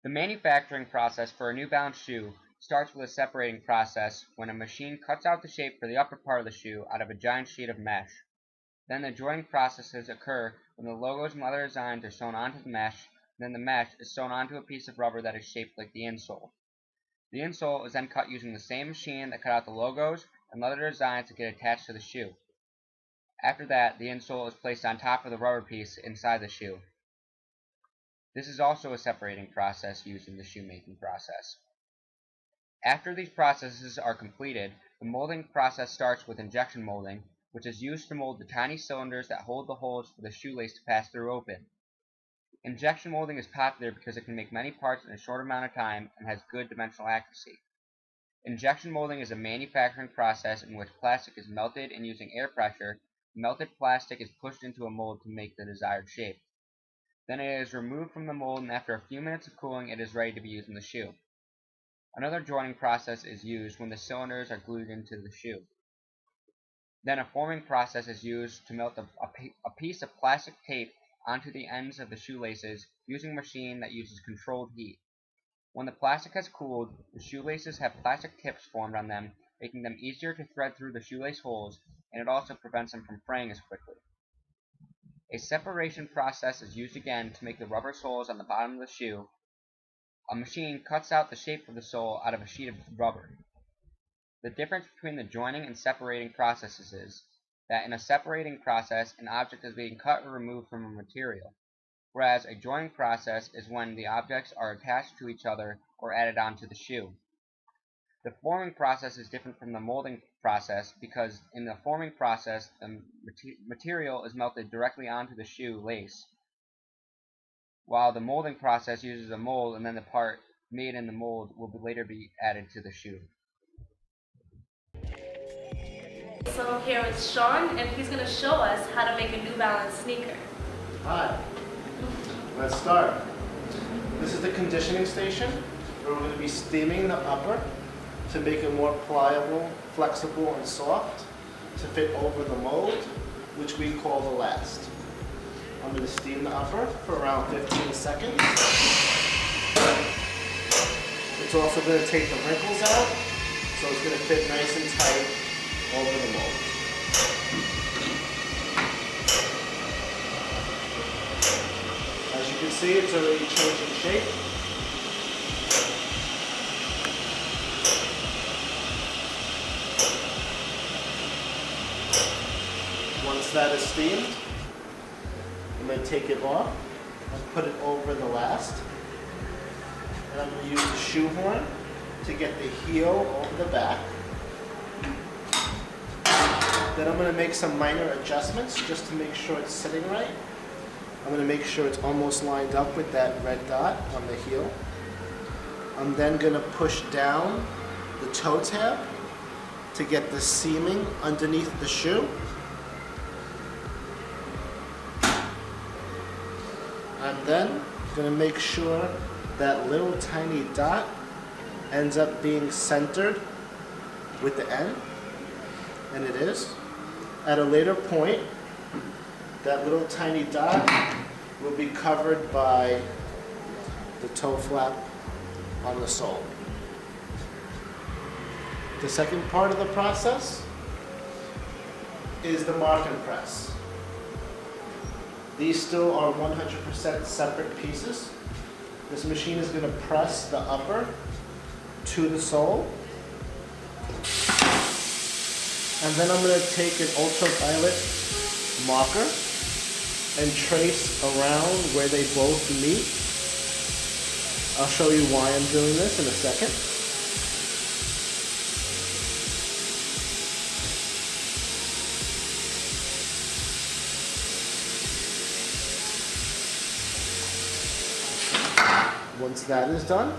The manufacturing process for a New Balance shoe starts with a separating process when a machine cuts out the shape for the upper part of the shoe out of a giant sheet of mesh. Then the joining processes occur when the logos and leather designs are sewn onto the mesh, and then the mesh is sewn onto a piece of rubber that is shaped like the insole. The insole is then cut using the same machine that cut out the logos and leather designs that get attached to the shoe. After that, the insole is placed on top of the rubber piece inside the shoe. This is also a separating process used in the shoemaking process. After these processes are completed, the molding process starts with injection molding, which is used to mold the tiny cylinders that hold the holes for the shoelace to pass through open. Injection molding is popular because it can make many parts in a short amount of time and has good dimensional accuracy. Injection molding is a manufacturing process in which plastic is melted, and using air pressure, melted plastic is pushed into a mold to make the desired shape. Then it is removed from the mold, and after a few minutes of cooling, it is ready to be used in the shoe. Another joining process is used when the cylinders are glued into the shoe. Then a forming process is used to melt a piece of plastic tape onto the ends of the shoelaces using a machine that uses controlled heat. When the plastic has cooled, the shoelaces have plastic tips formed on them, making them easier to thread through the shoelace holes, and it also prevents them from fraying as quickly. A separation process is used again to make the rubber soles on the bottom of the shoe. A machine cuts out the shape of the sole out of a sheet of rubber. The difference between the joining and separating processes is that in a separating process, an object is being cut or removed from a material, whereas a joining process is when the objects are attached to each other or added onto the shoe. The forming process is different from the molding process because in the forming process, the material is melted directly onto the shoe lace, while the molding process uses a mold, and then the part made in the mold will later be added to the shoe. So here is Sean, and he's going to show us how to make a New Balance sneaker. Hi, let's start. This is the conditioning station where we're going to be steaming the upper to make it more pliable, flexible, and soft to fit over the mold, which we call the last. I'm going to steam the upper for around 15 seconds. It's also going to take the wrinkles out, so it's going to fit nice and tight over the mold. As you can see, it's already changing shape. Once that is steamed, I'm going to take it off and put it over the last. And I'm going to use the shoehorn to get the heel over the back. Then I'm going to make some minor adjustments just to make sure it's sitting right. I'm going to make sure it's almost lined up with that red dot on the heel. I'm then going to push down the toe tab to get the seaming underneath the shoe. I'm then going to make sure that little tiny dot ends up being centered with the end, and it is. At a later point, that little tiny dot will be covered by the toe flap on the sole. The second part of the process is the marking press. These still are 100% separate pieces. This machine is going to press the upper to the sole. And then I'm going to take an ultraviolet marker and trace around where they both meet. I'll show you why I'm doing this in a second. Once that is done,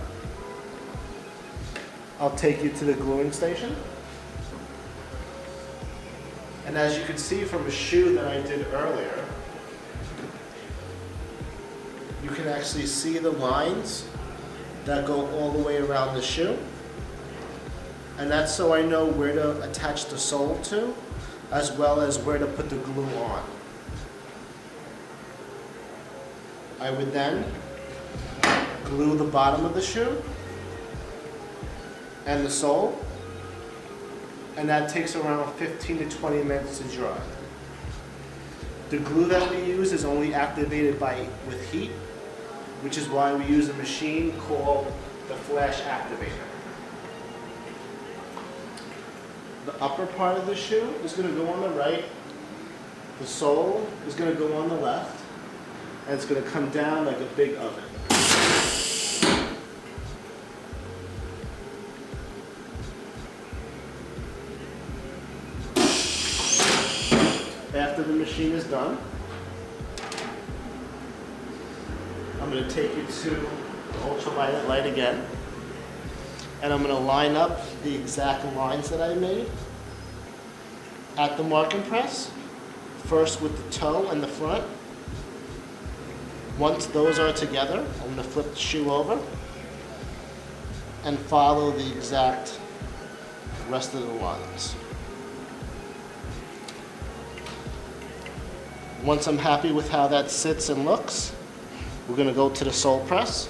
I'll take you to the gluing station. And as you can see from a shoe that I did earlier, you can actually see the lines that go all the way around the shoe. And that's so I know where to attach the sole to, as well as where to put the glue on. I would then glue the bottom of the shoe and the sole, and that takes around 15 to 20 minutes to dry. The glue that we use is only activated with heat, which is why we use a machine called the flash activator. The upper part of the shoe is going to go on the right, the sole is going to go on the left, and it's going to come down like a big oven. After the machine is done, I'm going to take you to the ultraviolet light again, and I'm going to line up the exact lines that I made at the marking press, first with the toe and the front. Once those are together, I'm going to flip the shoe over and follow the exact rest of the lines. Once I'm happy with how that sits and looks, we're going to go to the sole press.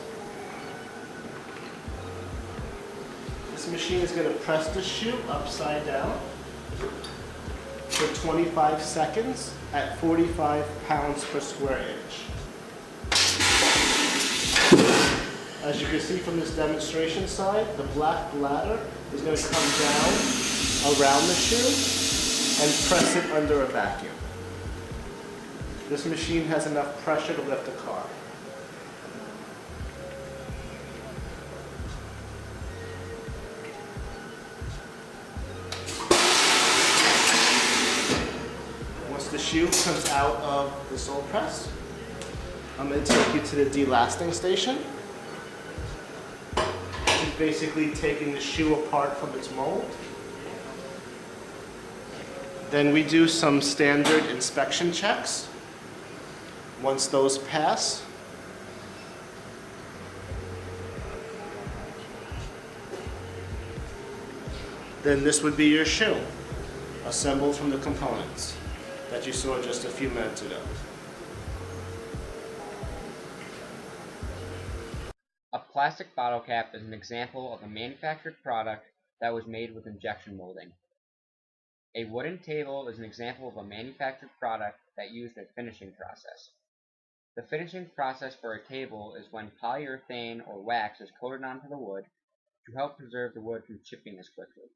This machine is going to press the shoe upside down for 25 seconds at 45 pounds per square inch. As you can see from this demonstration side, the black bladder is going to come down around the shoe and press it under a vacuum. This machine has enough pressure to lift a car. Once the shoe comes out of the sole press, I'm going to take you to the delasting station. This is basically taking the shoe apart from its mold. Then we do some standard inspection checks. Once those pass, then this would be your shoe, assembled from the components that you saw just a few minutes ago. A plastic bottle cap is an example of a manufactured product that was made with injection molding. A wooden table is an example of a manufactured product that used a finishing process. The finishing process for a table is when polyurethane or wax is coated onto the wood to help preserve the wood from chipping as quickly.